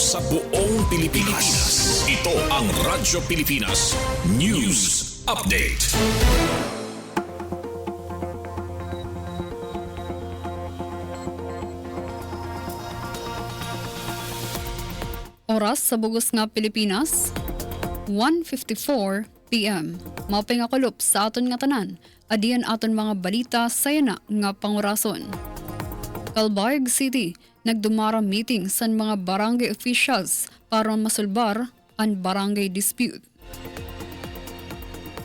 sa buong Pilipinas. Ito ang Radyo Pilipinas News Update. Oras sa bugos nga Pilipinas, 1:54 p.m. Mapay nga kulop sa aton nga tanan, adiyan aton mga balita saya na nga pangurason. Calbayog City, nagdumara meeting sa mga barangay officials para masulbar ang barangay dispute.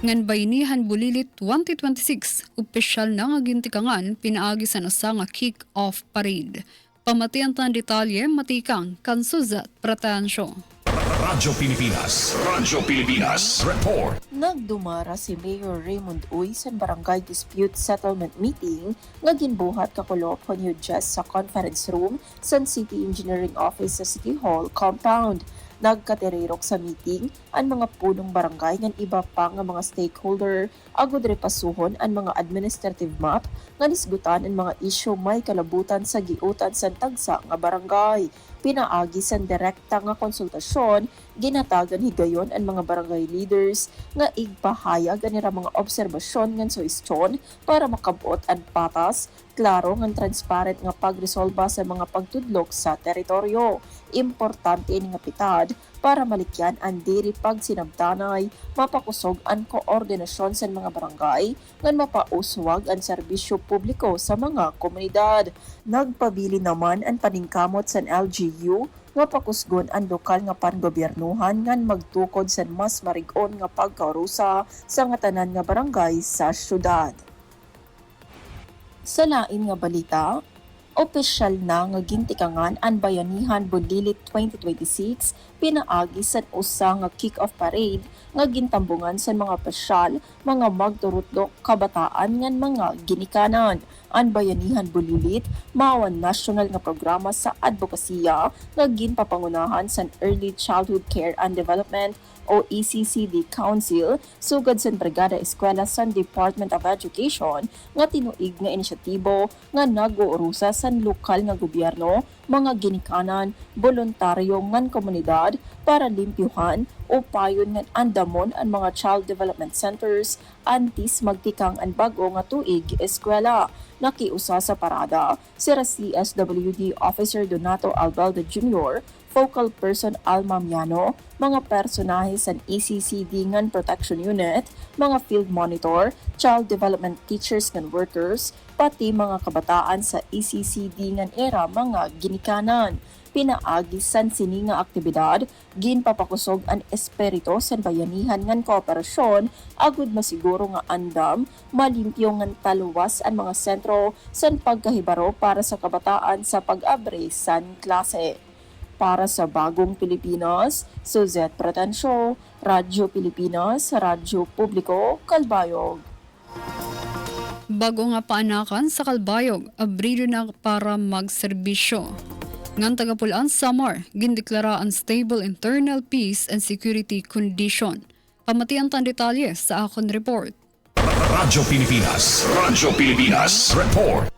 Ngan Bayanihan Bulilit 2026, opisyal na nga gintikangan pinaagi sa nasa nga kick-off parade. Pamatian tan detalye matikang Kansuzat Pratensyo. Radyo Pilipinas Report. Nagdumara si Mayor Raymond Uy sa Barangay Dispute Settlement Meeting nga ginbuhat kakulop Honyo Jess sa conference room sa City Engineering Office sa City Hall compound. Nagkatererok sa meeting ang mga punong barangay ng iba pa nga mga stakeholder agud repasuhon ang mga administrative map nga nisgutan ang mga isyu may kalabutan sa giutan sa tagsa nga barangay. Pinaagi sa direkta nga konsultasyon, ginatagan higayon ang mga barangay leaders nga igpahayag anira mga obserbasyon ngan suhestyon para makabot ang patas, klaro ngan transparent nga pagresolba sa mga pagtudlok sa teritoryo. Importante ni nga pitad para malikyan ang diri pagsinabtanay, mapakusog ang koordinasyon sa mga barangay ngan mapauswag ang serbisyo publiko sa mga komunidad. Nagpabili naman ang paningkamot sa LGU nga pakusgon ang lokal nga panggobyernuhan ngan magtukod sa mas marig-on nga pagkarusa sa nga tanan nga barangay sa syudad. Sa lain nga balita, opisyal na nga gintikangan ang Bayanihan Bulilit 2026 pinaagi sa usa nga kick-off parade nga gintambungan sa mga opisyal, mga magturutlo kabataan ngan mga ginikanan. Ang Bayanihan Bulilit mao ang national nga programa sa advokasya nga ginpapangunahan sa Early Childhood Care and Development o ECCD Council sugad sa Brigada Eskwela sa Department of Education nga tinuig nga inisyatibo nga nag-uurusa sa lokal nga gobyerno, mga ginikanan, voluntaryo ngan komunidad para limpyuhan o payon ngan andamon ang mga child development centers antis magtikang ang bago nga tuig eskwela. Nakiusa sa parada sira CSWD Officer Donato Albelda Jr., focal person Alma Miano, mga personahe sa ECCD ngan Protection Unit, mga field monitor, child development teachers ngan workers, pati mga kabataan sa ECCD ngan era mga ginikanan. Pinaagi san sini nga aktibidad, ginpapakusog ang espiritu sa bayanihan ngan kooperasyon, agud masiguro nga andam, malimpyo ngan taluwas ang mga sentro san pagkahibaro para sa kabataan sa pag-abre san klase. Para sa Bagong Pilipinas, Suzette Pratensyo, Radyo Pilipinas, Radyo Publiko, Calbayog. Bago nga paanakan sa Calbayog, abrido na para magserbisyo. Ngan tagapulaan Samar, gindeklara unstable internal peace and security condition. Pamatian tan detalye sa akon report. Radyo Pilipinas Report.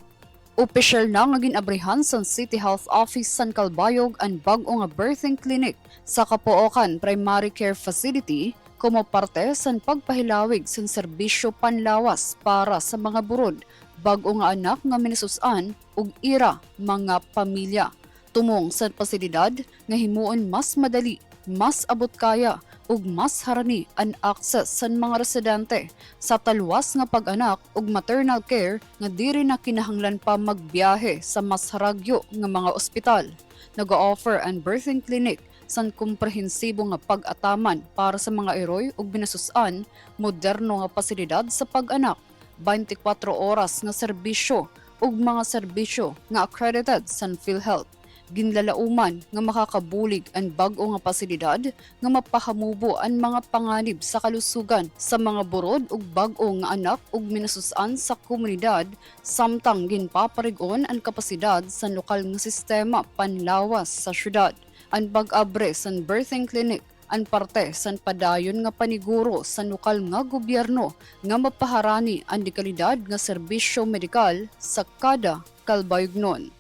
Opisyal na nga ginabrihan sa City Health Office sa Calbayog ang bag-o nga birthing clinic sa Kapookan Primary Care Facility como parte sa pagpahilawig sa serbisyo panlawas para sa mga burod, bag-o nga anak nga minasusan ug ira mga pamilya. Tumong sa pasilidad nga himuon mas madali, mas abot kaya ug mas harani ang access sa mga residente sa taluwas nga pag-anak ug maternal care nga diri na kinahanglan pa magbiyahe sa mas haragyo nga mga ospital. Nag-offer ang birthing clinic san komprehensibo nga pag-ataman para sa mga eroy ug binasusan, moderno nga pasilidad sa pag-anak, 24 oras nga serbisyo ug mga serbisyo nga accredited sa PhilHealth. Ginlalauman nga makakabulig ang bag-o nga pasilidad nga mapahamubo ang mga panganib sa kalusugan sa mga burod ug bag-o nga anak ug minasusan sa komunidad, samtang ginpaparig-on ang kapasidad sa lokal nga sistema panlawas sa syudad. Ang pag-abre sa birthing clinic ang parte sa padayon nga paniguro sa lokal nga gobyerno nga mapaharani ang dekalidad nga serbisyo medikal sa kada Calbayognon.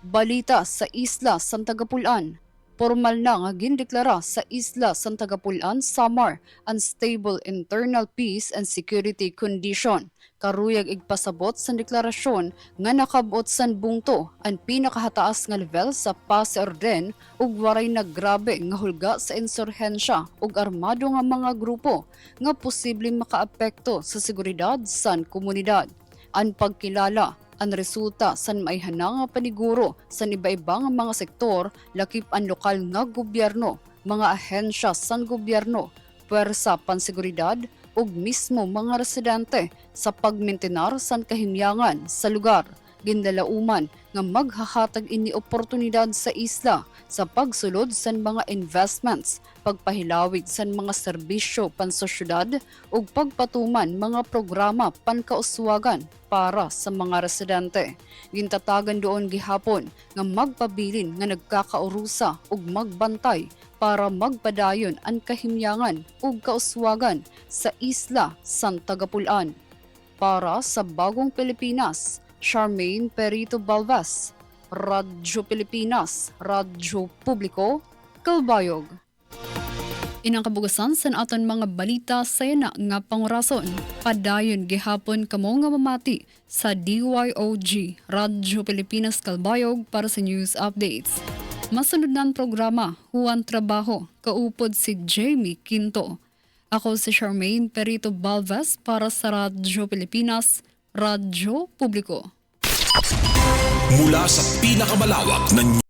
Balita sa Isla Santa Gapulan, Formal na nga gindeklara sa isla San Tagapulan, Samar, unstable internal peace and security condition. Karuyag igpasabot sa deklarasyon nga nakabot san bungto ang pinakahataas nga level sa paz e orden ug waray naggrabe nga hulga sa insurhensya ug armado nga mga grupo nga posibleng makaapekto sa seguridad san komunidad. Ang pagkilala ang resulta san maihana nga paniguro sa iba-ibang mga sektor lakip ang lokal nga gobyerno, mga ahensya san gobyerno, puwersa panseguridad ug mismo mga residente sa pagmentenar san kahimyangan sa lugar. Ginlalauman nga maghahatag ini oportunidad sa isla sa pagsulod san mga investments, pagpahilawig san mga serbisyo pansosyudad ug pagpatuman mga programa pankauswagan para sa mga residente. Gintatagan doon gihapon nga magpabilin nga nagkakaurusa ug magbantay para magpadayon ang kahimyangan ug kauswagan sa isla San Tagapulan. Para sa Bagong Pilipinas, Charmaine Perito Balvas, Radyo Pilipinas, Radyo Publiko, Calbayog. Inang kabugasan sa aton mga balita sa yana nga pangurason. Padayon gihapon kamo nga mamati sa DYOG, Radyo Pilipinas Calbayog para sa news updates. Masunod na ang programa, Huwan Trabaho, kaupod si Jamie Quinto. Ako si Charmaine Perito Balvas para sa Radyo Pilipinas, Radyo Publiko. Mula sa pinakamalawak na